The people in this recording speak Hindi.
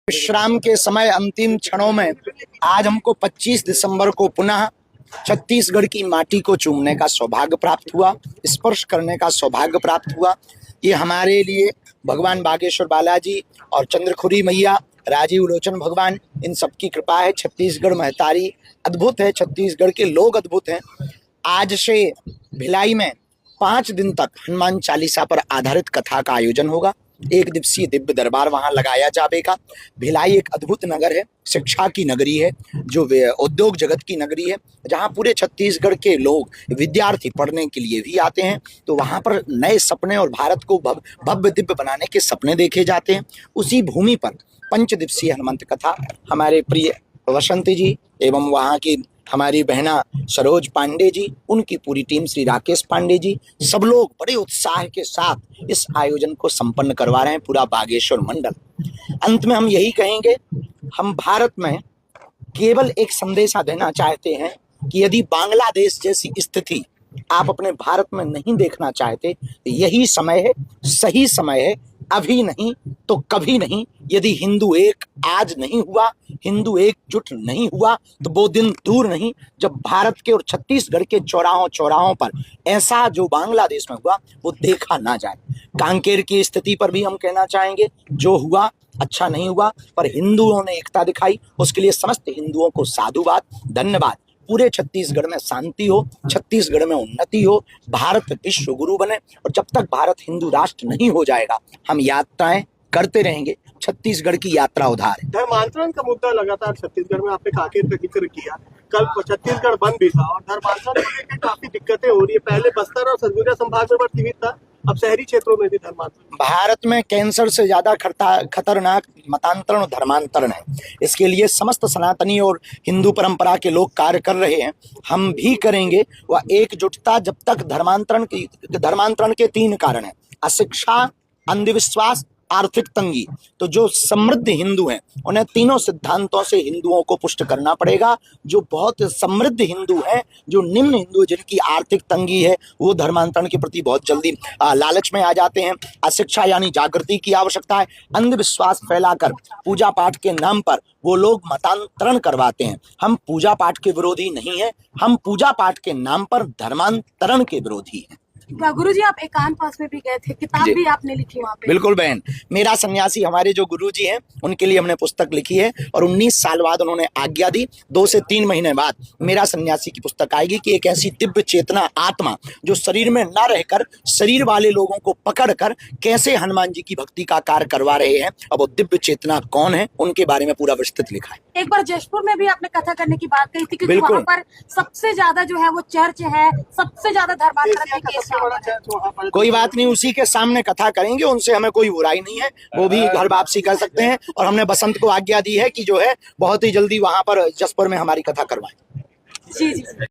विश्राम के समय अंतिम क्षणों में आज हमको 25 दिसंबर को पुनः छत्तीसगढ़ की माटी को चूमने का सौभाग्य प्राप्त हुआ, स्पर्श करने का सौभाग्य प्राप्त हुआ। ये हमारे लिए भगवान बागेश्वर बालाजी और चंद्रखुरी मैया, राजीव लोचन भगवान, इन सबकी कृपा है। छत्तीसगढ़ महतारी अद्भुत है, छत्तीसगढ़ के लोग अद्भुत हैं। आज से भिलाई में 5 दिन तक हनुमान चालीसा पर आधारित कथा का आयोजन होगा। 1 दिवसीय दिव्य दरबार वहां लगाया जाएगा। भिलाई एक अद्भुत नगर है, शिक्षा की नगरी है, जो उद्योग जगत की नगरी है, जहां पूरे छत्तीसगढ़ के लोग विद्यार्थी पढ़ने के लिए भी आते हैं। तो वहां पर नए सपने और भारत को भव्य दिव्य बनाने के सपने देखे जाते हैं। उसी भूमि पर 5 दिवसीय हनुमंत कथा हमारे प्रिय वसंती जी एवं वहाँ की हमारी बहना सरोज पांडे जी, उनकी पूरी टीम, श्री राकेश पांडे जी, सब लोग बड़े उत्साह के साथ इस आयोजन को संपन्न करवा रहे हैं, पूरा बागेश्वर मंडल। अंत में हम यही कहेंगे, हम भारत में केवल एक संदेशा देना चाहते हैं कि यदि बांग्लादेश जैसी स्थिति आप अपने भारत में नहीं देखना चाहते, यही समय है, सही समय है, अभी नहीं तो कभी नहीं। यदि हिंदू एक आज नहीं हुआ, हिंदू एकजुट नहीं हुआ, तो वो दिन दूर नहीं जब भारत के और छत्तीसगढ़ के चौराहों पर ऐसा जो बांग्लादेश में हुआ वो देखा ना जाए। कांकेर की स्थिति पर भी हम कहना चाहेंगे, जो हुआ अच्छा नहीं हुआ, पर हिंदुओं ने एकता दिखाई, उसके लिए समस्त हिंदुओं को साधुवाद, धन्यवाद। पूरे छत्तीसगढ़ में शांति हो, छत्तीसगढ़ में उन्नति हो, भारत विश्व गुरु बने। और जब तक भारत हिंदू राष्ट्र नहीं हो जाएगा, हम यात्राएं करते रहेंगे। छत्तीसगढ़ की यात्रा उधार है। धर्मांतरण का मुद्दा लगातार छत्तीसगढ़ में, आपने कांकेर का जिक्र किया, कल छत्तीसगढ़ बंद भी था और धर्मांतरण को लेकर काफी दिक्कतें हो रही है। पहले बस्तर और सरगुजा संभाग में बढ़ती हुई था, अब शहरी क्षेत्रों में भी धर्मांतरण। भारत में कैंसर से ज्यादा खतरनाक मतांतरण और धर्मांतरण है। इसके लिए समस्त सनातनी और हिंदू परंपरा के लोग कार्य कर रहे हैं, हम भी करेंगे। वह एकजुटता जब तक धर्मांतरण के 3 कारण हैं: अशिक्षा, अंधविश्वास, आर्थिक तंगी। तो जो समृद्ध हिंदू हैं उन्हें तीनों सिद्धांतों से हिंदुओं को पुष्ट करना पड़ेगा। जो बहुत समृद्ध हिंदू हैं, जो निम्न हिंदू जिनकी आर्थिक तंगी है, वो धर्मांतरण के प्रति बहुत जल्दी लालच में आ जाते हैं। अशिक्षा यानी जागृति की आवश्यकता है। अंधविश्वास फैलाकर पूजा पाठ के नाम पर वो लोग मतांतरण करवाते हैं। हम पूजा पाठ के विरोधी नहीं है, हम पूजा पाठ के नाम पर धर्मांतरण के विरोधी हैं। गुरुजी, आप एकांतवास में भी गए थे, किताब भी आपने लिखी वहाँ पे। बिल्कुल बहन, मेरा सन्यासी, हमारे जो गुरुजी हैं उनके लिए हमने पुस्तक लिखी है और 19 साल बाद उन्होंने आज्ञा दी। 2 से 3 महीने बाद मेरा सन्यासी की पुस्तक आएगी कि एक ऐसी दिव्य चेतना आत्मा जो शरीर में न रहकर शरीर वाले लोगों को पकड़कर कैसे हनुमान जी की भक्ति का कार्य करवा रहे हैं, अब वो दिव्य चेतना कौन है, उनके बारे में पूरा विस्तृत लिखा है। एक बार जयपुर में भी आपने कथा करने की बात कही थी, क्योंकि वहाँ पर सबसे ज्यादा जो है वो चर्च है, सबसे ज्यादा धर्मांतरण के केस। कोई बात नहीं, उसी के सामने कथा करेंगे, उनसे हमें कोई बुराई नहीं है, वो भी घर वापसी कर सकते हैं। और हमने बसंत को आज्ञा दी है कि जो है बहुत ही जल्दी वहां पर जसपुर में हमारी कथा करवाएं। जी जी।